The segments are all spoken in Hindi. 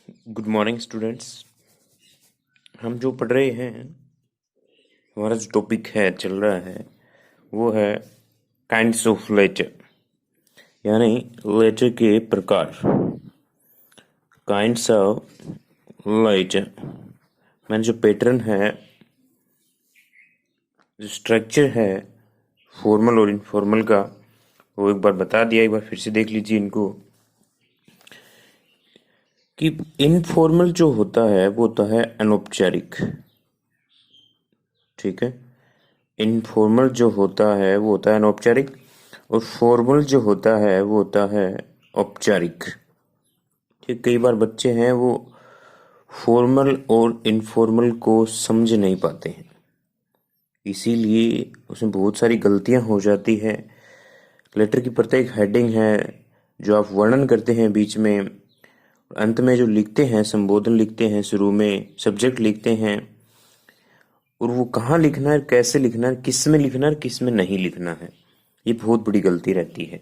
Good morning students. हम जो पढ़ रहे हैं, हमारा जो टॉपिक है चल रहा है वो है काइंड्स ऑफ लेटर, यानी लेटर के प्रकार। काइंड्स ऑफ लेटर मैंने जो पैटर्न है, जो स्ट्रक्चर है फॉर्मल और इनफॉर्मल का, वो एक बार बता दिया। एक बार फिर से देख लीजिए इनको कि इनफॉर्मल जो होता है वो होता है अनौपचारिक। ठीक है, इनफॉर्मल जो होता है वो होता है अनौपचारिक, और फॉर्मल जो होता है वो होता है औपचारिक। ठीक, कई बार बच्चे हैं वो फॉर्मल और इनफॉर्मल को समझ नहीं पाते हैं, इसीलिए उसमें बहुत सारी गलतियां हो जाती है। लेटर की प्रत्येक हेडिंग है जो आप वर्णन करते हैं बीच में, अंत में जो लिखते हैं संबोधन लिखते हैं, शुरू में सब्जेक्ट लिखते हैं, और वो कहाँ लिखना है, कैसे लिखना है, किस में लिखना है, किस में नहीं लिखना है, ये बहुत बड़ी गलती रहती है।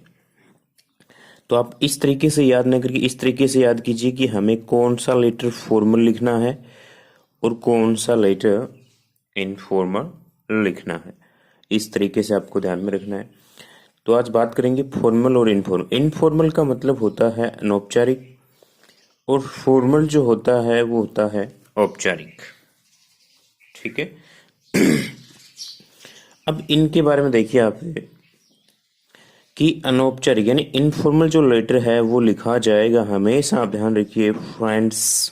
तो आप इस तरीके से याद न करके इस तरीके से याद कीजिए कि हमें कौन सा लेटर फॉर्मल लिखना है और कौन सा लेटर इनफॉर्मल लिखना है। इस तरीके से आपको ध्यान में रखना है। तो आज बात करेंगे फॉर्मल और इनफॉर्मल। इनफॉर्मल का मतलब होता है अनौपचारिक, और फॉर्मल जो होता है वो होता है औपचारिक। ठीक है, अब इनके बारे में देखिए आप कि अनौपचारिक यानी इनफॉर्मल जो लेटर है वो लिखा जाएगा, हमेशा आप ध्यान रखिए, फ्रेंड्स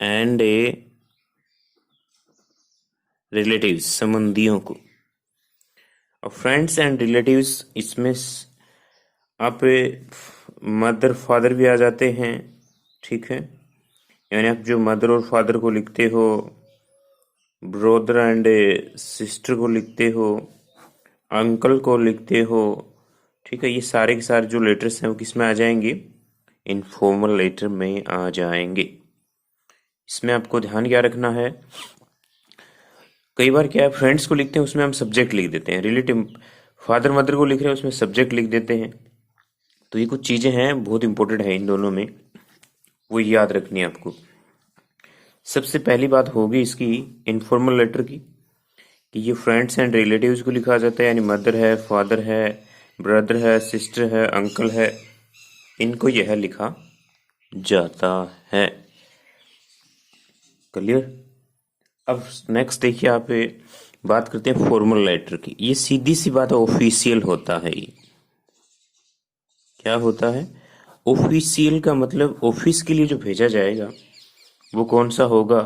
एंड ए रिलेटिव्स, संबंधियों को। और फ्रेंड्स एंड रिलेटिव्स, इसमें आप मदर फादर भी आ जाते हैं। ठीक है, यानी आप जो मदर और फादर को लिखते हो, ब्रदर एंड सिस्टर को लिखते हो, अंकल को लिखते हो। ठीक है, ये सारे के सारे जो लेटर्स हैं वो किस में आ जाएंगे, इनफॉर्मल लेटर में आ जाएंगे। इसमें आपको ध्यान क्या रखना है, कई बार क्या है फ्रेंड्स को लिखते हैं उसमें हम सब्जेक्ट लिख देते हैं, रिलेटिव फादर मदर को लिख रहे हैं उसमें सब्जेक्ट लिख देते हैं। तो ये कुछ चीजें हैं बहुत इंपॉर्टेंट है इन दोनों में, वो याद रखनी है आपको। सबसे पहली बात होगी इसकी इनफॉर्मल लेटर की, कि ये फ्रेंड्स एंड रिलेटिव्स को लिखा जाता है, यानी मदर है, फादर है, ब्रदर है, सिस्टर है, अंकल है, इनको यह लिखा जाता है। क्लियर। अब नेक्स्ट देखिए, आप बात करते हैं फॉर्मल लेटर की। ये सीधी सी बात है, ऑफिशियल होता है। ये क्या होता है, ऑफिशियल का मतलब ऑफिस के लिए जो भेजा जाएगा वो कौन सा होगा,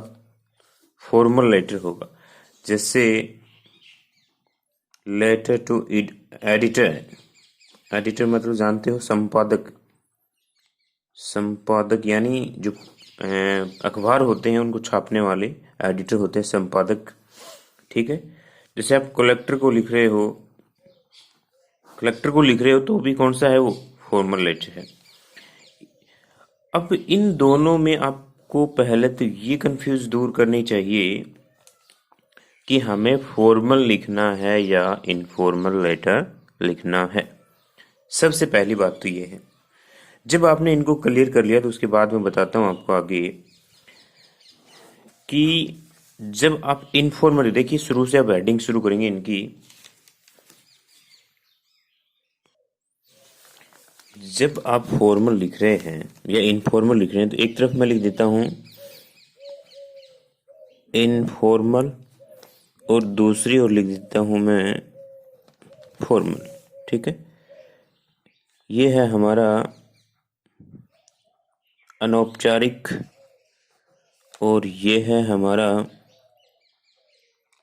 फॉर्मल लेटर होगा। जैसे लेटर टू एडिटर, एडिटर मतलब जानते हो संपादक, संपादक यानी जो अखबार होते हैं उनको छापने वाले एडिटर होते हैं, संपादक। ठीक है, जैसे आप कलेक्टर को लिख रहे हो, कलेक्टर को लिख रहे हो तो भी कौन सा है, वो फॉर्मल लेटर है। अब इन दोनों में आपको पहले तो ये कंफ्यूज दूर करनी चाहिए कि हमें फॉर्मल लिखना है या इनफॉर्मल लेटर लिखना है। सबसे पहली बात तो ये है। जब आपने इनको क्लियर कर लिया तो उसके बाद मैं बताता हूं आपको आगे कि जब आप इनफॉर्मल, देखिए शुरू से आप हेडिंग शुरू करेंगे इनकी। जब आप फॉर्मल लिख रहे हैं या इनफॉर्मल लिख रहे हैं तो एक तरफ मैं लिख देता हूं इनफॉर्मल और दूसरी ओर लिख देता हूं मैं फॉर्मल। ठीक है, ये है हमारा अनौपचारिक और ये है हमारा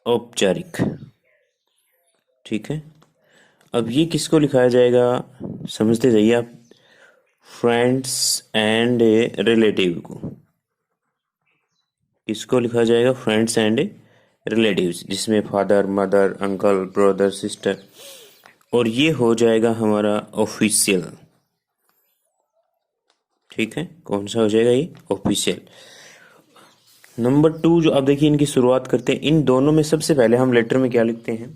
औपचारिक। ठीक है, अब ये किसको लिखाया जाएगा, समझते जाइए आप। फ्रेंड्स एंड रिलेटिव को किसको लिखा जाएगा, फ्रेंड्स एंड रिलेटिव्स, जिसमें father mother uncle brother sister, और ये हो जाएगा हमारा ऑफिशियल। ठीक है, कौन सा हो जाएगा, ये ऑफिशियल। नंबर 2 जो अब देखिए इनकी शुरुआत करते हैं। इन दोनों में सबसे पहले हम लेटर में क्या लिखते हैं,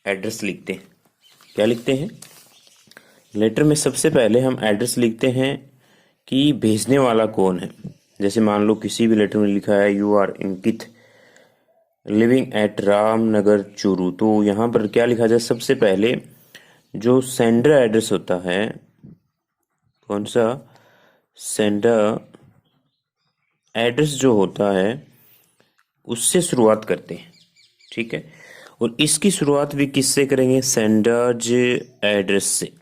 एड्रेस लिखते हैं। क्या लिखते हैं, लेटर में सबसे पहले हम एड्रेस लिखते हैं कि भेजने वाला कौन है। जैसे मान लो किसी भी लेटर में लिखा है you are Ankit living at Ramnagar Churu, तो यहाँ पर क्या लिखा जाए? सबसे पहले जो सेंडर एड्रेस होता है, कौन सा सेंडर एड्रेस जो होता है उससे शुरुआत करते हैं, ठीक है। और इसकी शुरुआत भी किससे करेंगे? सेंडर्स एड्रेस से।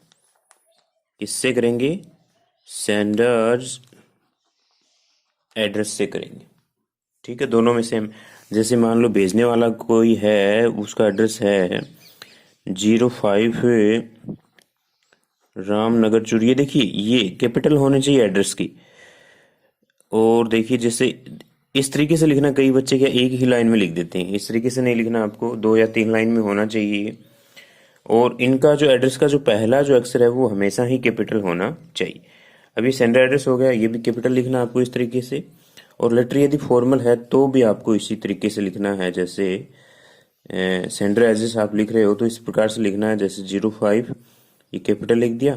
किससे करेंगे? सेंडर्स एड्रेस से करेंगे, ठीक है। दोनों में सेम। जैसे मान लो भेजने वाला कोई है, उसका एड्रेस है 05 रामनगर चूरू, ये देखिए ये कैपिटल होने चाहिए एड्रेस की। और देखिए जैसे इस तरीके से लिखना, कई बच्चे क्या एक ही लाइन में लिख देते हैं, इस तरीके से नहीं लिखना, आपको 2 या 3 लाइन में होना चाहिए। और इनका जो एड्रेस का जो पहला जो अक्षर है वो हमेशा ही कैपिटल होना चाहिए। अभी सेंडर एड्रेस हो गया, ये भी कैपिटल लिखना आपको इस तरीके से। और लेटर यदि फॉर्मल है तो भी आपको इसी तरीके से लिखना है। जैसे सेंडर एड्रेस आप लिख रहे हो तो इस प्रकार से लिखना है, जैसे 05 ये कैपिटल लिख दिया,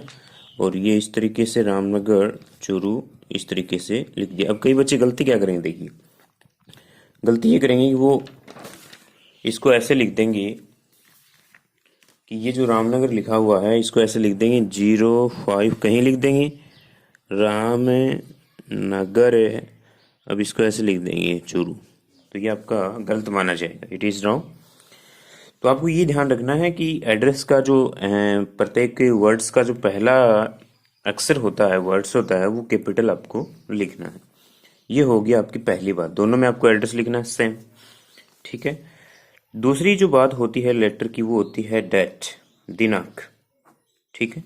और ये इस तरीके से रामनगर चूरू इस तरीके से लिख दिया। अब कई बच्चे गलती क्या करेंगे, देखिए गलती ये करेंगे कि वो इसको ऐसे लिख देंगे कि ये जो रामनगर लिखा हुआ है इसको ऐसे लिख देंगे 05, कहीं लिख देंगे रामनगर, अब इसको ऐसे लिख देंगे चूरू, तो ये आपका गलत माना जाएगा, इट इज़ रॉन्ग। तो आपको ये ध्यान रखना है कि एड्रेस का जो प्रत्येक वर्ड्स का जो पहला अक्षर होता है, वर्ड्स होता है, वो कैपिटल आपको लिखना है। ये हो गया आपकी पहली बात। दोनों में आपको एड्रेस लिखना है सेम, ठीक है। दूसरी जो बात होती है लेटर की वो होती है डेट, दिनांक, ठीक है।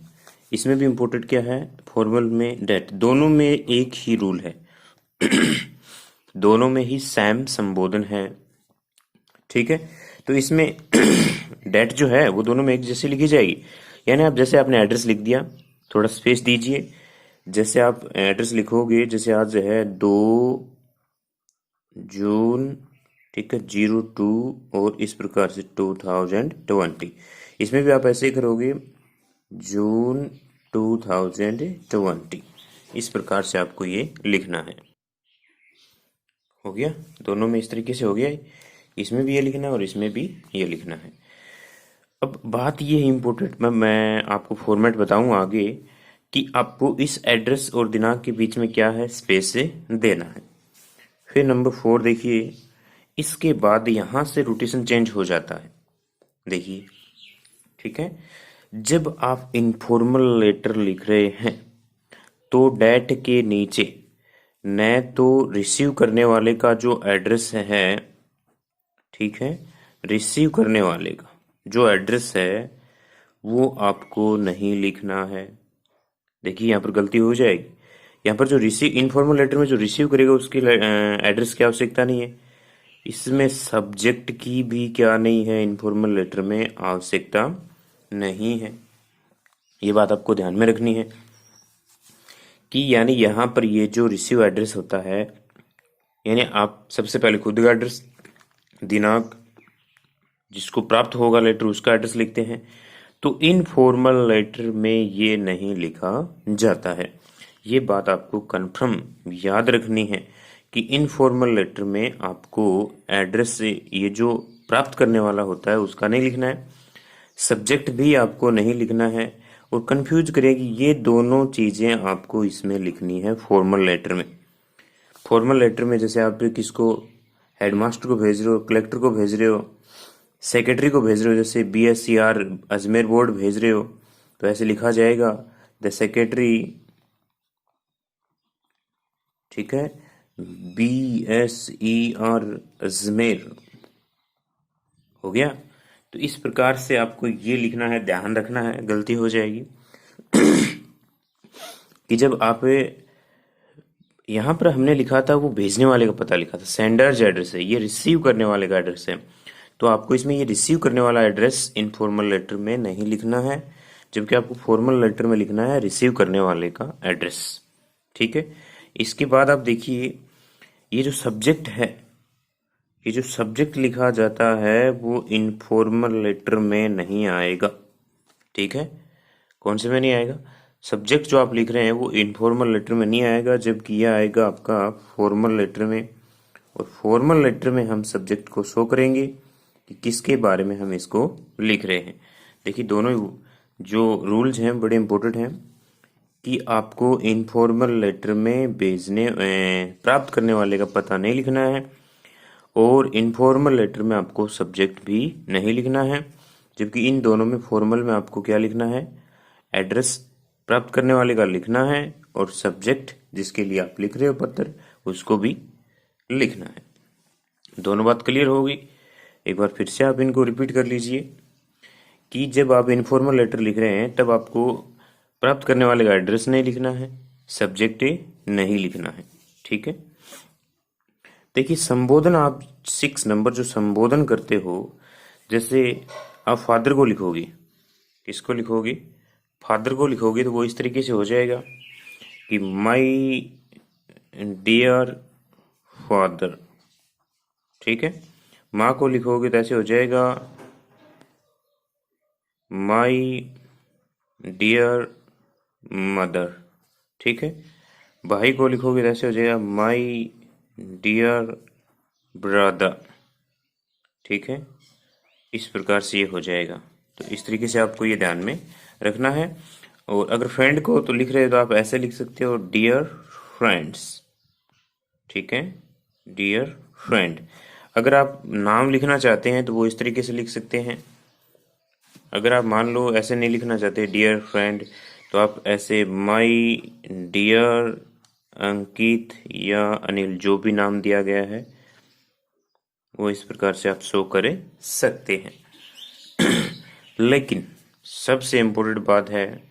इसमें भी इम्पोर्टेंट क्या है? फॉर्मल में डेट, दोनों में एक ही रूल है दोनों में ही सेम संबोधन है, ठीक है। तो इसमें डेट जो है वो दोनों में एक जैसी लिखी जाएगी। यानी आप जैसे आपने एड्रेस लिख दिया, थोड़ा स्पेस दीजिए। जैसे आप एड्रेस लिखोगे, जैसे आज है 2 जून, ठीक है, 02 और इस प्रकार से 2020, इसमें भी आप ऐसे ही करोगे जून 2020, इस प्रकार से आपको ये लिखना है। हो गया, दोनों में इस तरीके से हो गया। इसमें भी ये लिखना है और इसमें भी ये लिखना है। अब बात ये है इम्पोर्टेंट, मैं आपको फॉर्मेट बताऊं आगे कि आपको इस एड्रेस और दिनांक के बीच में क्या है, स्पेस से देना है। फिर नंबर 4 देखिए, इसके बाद यहां से रोटेशन चेंज हो जाता है। देखिए, ठीक है, जब आप इनफॉर्मल लेटर लिख रहे हैं तो डेट के नीचे न तो रिसीव करने वाले का जो एड्रेस है, ठीक है, रिसीव करने वाले का जो एड्रेस है वो आपको नहीं लिखना है। देखिए यहाँ पर गलती हो जाएगी। यहाँ पर जो रिसीव, इनफॉर्मल लेटर में जो रिसीव करेगा उसकी एड्रेस की आवश्यकता नहीं है। इसमें सब्जेक्ट की भी क्या नहीं है, इनफॉर्मल लेटर में आवश्यकता नहीं है। ये बात आपको ध्यान में रखनी है कि यानी यहाँ पर ये जो रिसीव एड्रेस होता है, यानी आप सबसे पहले खुद का एड्रेस, दिनांक, जिसको प्राप्त होगा लेटर उसका एड्रेस लिखते हैं। तो इनफॉर्मल लेटर में ये नहीं लिखा जाता है। ये बात आपको कंफर्म याद रखनी है कि इनफॉर्मल लेटर में आपको एड्रेस से ये जो प्राप्त करने वाला होता है उसका नहीं लिखना है, सब्जेक्ट भी आपको नहीं लिखना है। और कंफ्यूज करेगी, ये दोनों चीज़ें आपको इसमें लिखनी है फॉर्मल लेटर में। फॉर्मल लेटर में जैसे आप किसको, हेडमास्टर को भेज रहे हो, कलेक्टर को भेज रहे हो, सेक्रेटरी को भेज रहे हो, जैसे BSCR अजमेर बोर्ड भेज रहे हो तो ऐसे लिखा जाएगा द सेक्रेटरी, ठीक है, BSER अजमेर। हो गया। तो इस प्रकार से आपको ये लिखना है, ध्यान रखना है, गलती हो जाएगी कि जब आप यहाँ पर हमने लिखा था वो भेजने वाले का पता लिखा था, सेंडर्स एड्रेस है, ये रिसीव करने वाले का एड्रेस है। तो आपको इसमें ये रिसीव करने वाला एड्रेस इनफॉर्मल लेटर में नहीं लिखना है, जबकि आपको फॉर्मल लेटर में लिखना है रिसीव करने वाले का एड्रेस, ठीक है। इसके बाद आप देखिए, ये जो सब्जेक्ट है, ये जो सब्जेक्ट लिखा जाता है वो इनफॉर्मल लेटर में नहीं आएगा, ठीक है। कौन से में नहीं आएगा? सब्जेक्ट जो आप लिख रहे हैं वो इनफॉर्मल लेटर में नहीं आएगा, जबकि यह आएगा आपका फॉर्मल लेटर में। और फॉर्मल लेटर में हम सब्जेक्ट को शो करेंगे कि किसके बारे में हम इसको लिख रहे हैं। देखिए दोनों जो रूल्स हैं बड़े इंपॉर्टेंट हैं कि आपको इनफॉर्मल लेटर में प्राप्त करने वाले का पता नहीं लिखना है, और इनफॉर्मल लेटर में आपको सब्जेक्ट भी नहीं लिखना है। जबकि इन दोनों में फॉर्मल में आपको क्या लिखना है, एड्रेस प्राप्त करने वाले का लिखना है, और सब्जेक्ट जिसके लिए आप लिख रहे हो पत्र उसको भी लिखना है। दोनों बात क्लियर होगी। एक बार फिर से आप इनको रिपीट कर लीजिए कि जब आप इनफॉर्मल लेटर लिख रहे हैं तब आपको प्राप्त करने वाले का एड्रेस नहीं लिखना है, सब्जेक्ट नहीं लिखना है। ठीक है। देखिए संबोधन आप 6 नंबर जो संबोधन करते हो, जैसे आप फादर को लिखोगे, किसको लिखोगे, फादर को लिखोगे, तो वो इस तरीके से हो जाएगा कि माई डियर फादर। ठीक है। माँ को लिखोगे तो ऐसे हो जाएगा माई डियर मदर। ठीक है। भाई को लिखोगे तो ऐसे हो जाएगा माई डियर ब्रदर। ठीक है। इस प्रकार से ये हो जाएगा। तो इस तरीके से आपको ये ध्यान में रखना है। और अगर फ्रेंड को तो लिख रहे हो तो आप ऐसे लिख सकते हो डियर फ्रेंड्स। ठीक है, डियर फ्रेंड। अगर आप नाम लिखना चाहते हैं तो वो इस तरीके से लिख सकते हैं। अगर आप मान लो ऐसे नहीं लिखना चाहते डियर फ्रेंड, तो आप ऐसे माई डियर अंकित या अनिल, जो भी नाम दिया गया है वो इस प्रकार से आप शो कर सकते हैं। लेकिन सबसे इम्पोर्टेंट बात है,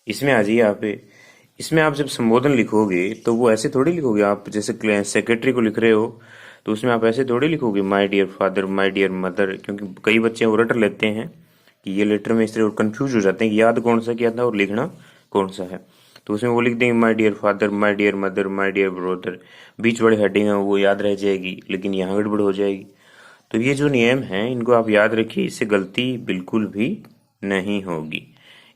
इसमें आ जाइए आप, इसमें आप जब संबोधन लिखोगे तो वो ऐसे थोड़ी लिखोगे। आप जैसे सेक्रेटरी को लिख रहे हो तो उसमें आप ऐसे थोड़ी लिखोगे my dear father, my dear mother, क्योंकि कई बच्चे वो रट लेते हैं कि ये लेटर में इस तरह कंफ्यूज हो जाते हैं कि याद कौन सा किया था और लिखना कौन सा है। तो उसमें वो लिख देंगे my dear father, my dear mother, my dear brother, बीच वाली हेडिंग है वो याद रह जाएगी, लेकिन यहाँ गड़बड़ हो जाएगी। तो ये जो नियम हैं इनको आप याद रखिए, इससे गलती बिल्कुल भी नहीं होगी।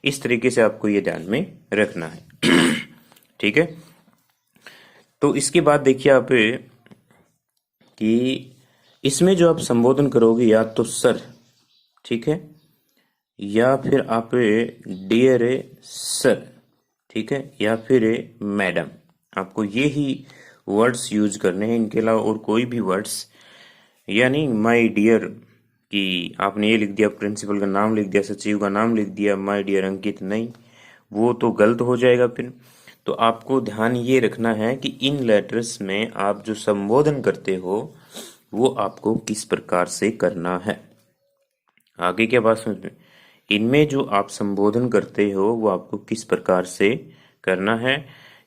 इस तरीके से आपको ये ध्यान में रखना है। ठीक है। तो इसके बाद देखिए आप कि इसमें जो आप संबोधन करोगे या तो सर, ठीक है, या फिर आप डियर सर, ठीक है, या फिर मैडम। आपको ये ही वर्ड्स यूज करने हैं, इनके अलावा और कोई भी वर्ड्स, यानी माय डियर कि आपने ये लिख दिया, प्रिंसिपल का नाम लिख दिया, सचिव का नाम लिख दिया, माय डियर अंकित, नहीं, वो तो गलत हो जाएगा फिर। तो आपको ध्यान ये रखना है कि इन लेटर्स में आप जो संबोधन करते हो वो आपको किस प्रकार से करना है। आगे क्या बात समझ में, इनमें जो आप संबोधन करते हो वो आपको किस प्रकार से करना है।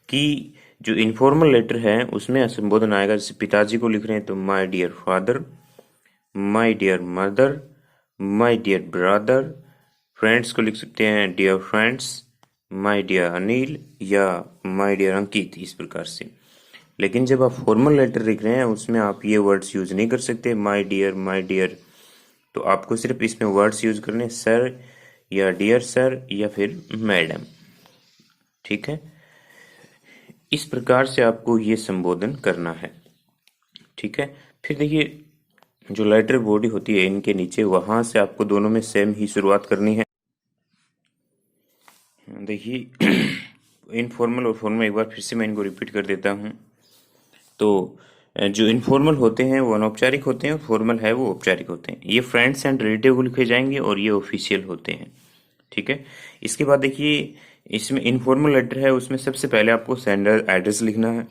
कि जो इनफॉर्मल लेटर है उसमें संबोधन आएगा, जैसे पिताजी को लिख रहे हैं तो my dear father, my dear mother, my dear brother. Friends को लिख सकते हैं dear friends, my dear Anil या माय डियर अंकित, इस प्रकार से। लेकिन जब आप फॉर्मल लेटर लिख रहे हैं उसमें आप ये वर्ड्स यूज नहीं कर सकते, माय डियर। तो आपको सिर्फ इसमें वर्ड्स यूज करने, सर या डियर सर या फिर मैडम। ठीक है। इस प्रकार से आपको ये संबोधन करना है। ठीक है। फिर देखिए जो लेटर बॉडी होती है इनके नीचे, वहां से आपको दोनों में सेम ही शुरुआत करनी है। देखिए इनफॉर्मल और फॉर्मल, एक बार फिर से मैं इनको रिपीट कर देता हूँ। तो जो इनफॉर्मल होते हैं वो अनौपचारिक होते हैं और फॉर्मल है वो औपचारिक होते हैं। ये फ्रेंड्स एंड रिलेटिव को लिखे जाएंगे और ये ऑफिशियल होते हैं। ठीक है। इसके बाद देखिए इसमें इनफॉर्मल लेटर है, उसमें सबसे पहले आपको सेंडर एड्रेस लिखना है,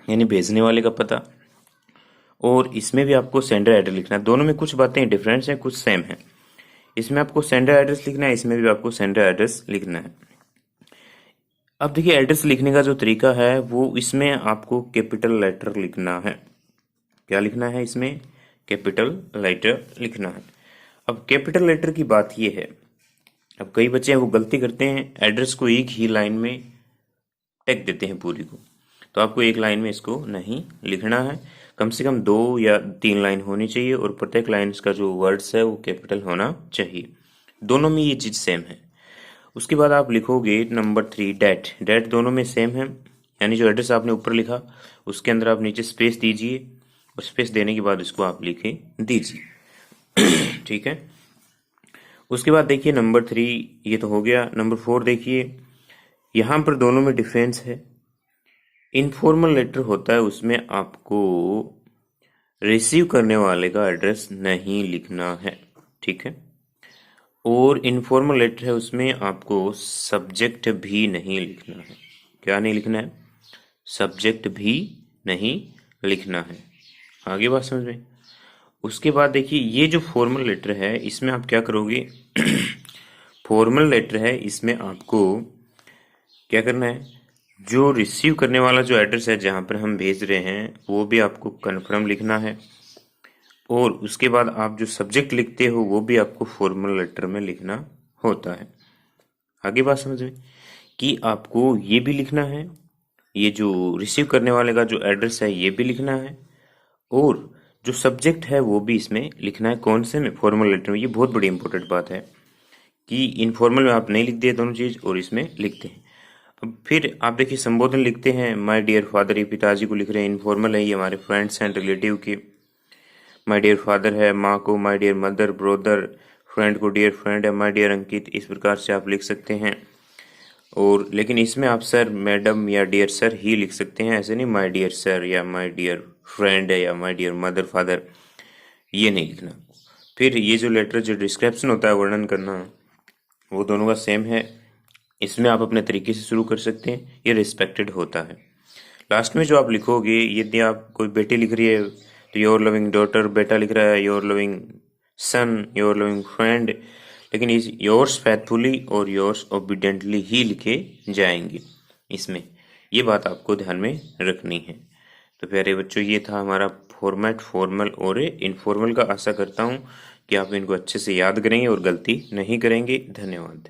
यानी भेजने वाले का पता, और इसमें भी आपको सेंडर एड्रेस लिखना है। दोनों में कुछ बातें डिफरेंस हैं, कुछ सेम है। इसमें आपको सेंडर एड्रेस लिखना है, इसमें भी आपको सेंडर एड्रेस लिखना है। अब देखिए एड्रेस लिखने का जो तरीका है वो, इसमें आपको कैपिटल लेटर लिखना है। क्या लिखना है इसमें, कैपिटल लेटर लिखना है। अब कैपिटल लेटर की बात ये है, अब कई बच्चे हैं वो गलती करते हैं, एड्रेस को एक ही लाइन में टेक देते हैं पूरी को। तो आपको एक लाइन में इसको नहीं लिखना है, कम से कम 2 या 3 लाइन होनी चाहिए, और प्रत्येक लाइन का जो वर्ड्स है वो कैपिटल होना चाहिए। दोनों में ये चीज सेम है। उसके बाद आप लिखोगे नंबर 3 डेट। डेट दोनों में सेम है, यानी जो एड्रेस आपने ऊपर लिखा उसके अंदर आप नीचे स्पेस दीजिए और स्पेस देने के बाद इसको आप लिखे दीजिए। ठीक है। उसके बाद देखिए नंबर 3 ये तो हो गया। नंबर 4 देखिए, यहाँ पर दोनों में डिफरेंस है। इनफॉर्मल लेटर होता है उसमें आपको रिसीव करने वाले का एड्रेस नहीं लिखना है, ठीक है। और इनफॉर्मल लेटर है उसमें आपको सब्जेक्ट भी नहीं लिखना है। क्या नहीं लिखना है? सब्जेक्ट भी नहीं लिखना है। आगे बात समझ में। उसके बाद देखिए ये जो फॉर्मल लेटर है इसमें आप क्या करोगे? फॉर्मल लेटर है इसमें आपको क्या करना है? जो रिसीव करने वाला जो एड्रेस है जहाँ पर हम भेज रहे हैं वो भी आपको कन्फर्म लिखना है, और उसके बाद आप जो सब्जेक्ट लिखते हो वो भी आपको फॉर्मल लेटर में लिखना होता है। आगे बात समझ में कि आपको ये भी लिखना है, ये जो रिसीव करने वाले का जो एड्रेस है ये भी लिखना है, और जो सब्जेक्ट है वो भी इसमें लिखना है। कौन से में? फॉर्मल लेटर में। ये बहुत बड़ी इंपॉर्टेंट बात है कि इनफॉर्मल में आप नहीं लिखते दोनों चीज़ और इसमें लिखते हैं। अब फिर आप देखिए संबोधन लिखते हैं, माय डियर फादर, ये पिताजी को लिख रहे हैं, इनफॉर्मल है, ये हमारे फ्रेंड्स एंड रिलेटिव के। माय डियर फादर है, माँ को my dear mother, brother, friend को डियर फ्रेंड है, माय डियर अंकित। इस प्रकार से आप लिख सकते हैं। और लेकिन इसमें आप सर, मैडम या डियर सर ही लिख सकते हैं, ऐसे नहीं माय डियर सर या माय डियर फ्रेंड है या माय डियर मदर फादर, ये नहीं लिखना। फिर ये जो लेटर जो डिस्क्रिप्शन होता है, वर्णन करना, वो दोनों का सेम है। इसमें आप अपने तरीके से शुरू कर सकते हैं, ये रिस्पेक्टेड होता है। लास्ट में जो आप लिखोगे, यदि आप कोई बेटी लिख रही है तो योर लविंग डॉटर, बेटा लिख रहा है your loving son, your loving friend, लेकिन इस योर्स फैथफुली और योर्स ओबीडेंटली ही लिखे जाएंगे इसमें। ये बात आपको ध्यान में रखनी है। तो प्यारे बच्चों, ये था हमारा फॉर्मेट फॉर्मल और इनफॉर्मल का। आशा करता हूँ कि आप इनको अच्छे से याद करेंगे और गलती नहीं करेंगे। धन्यवाद।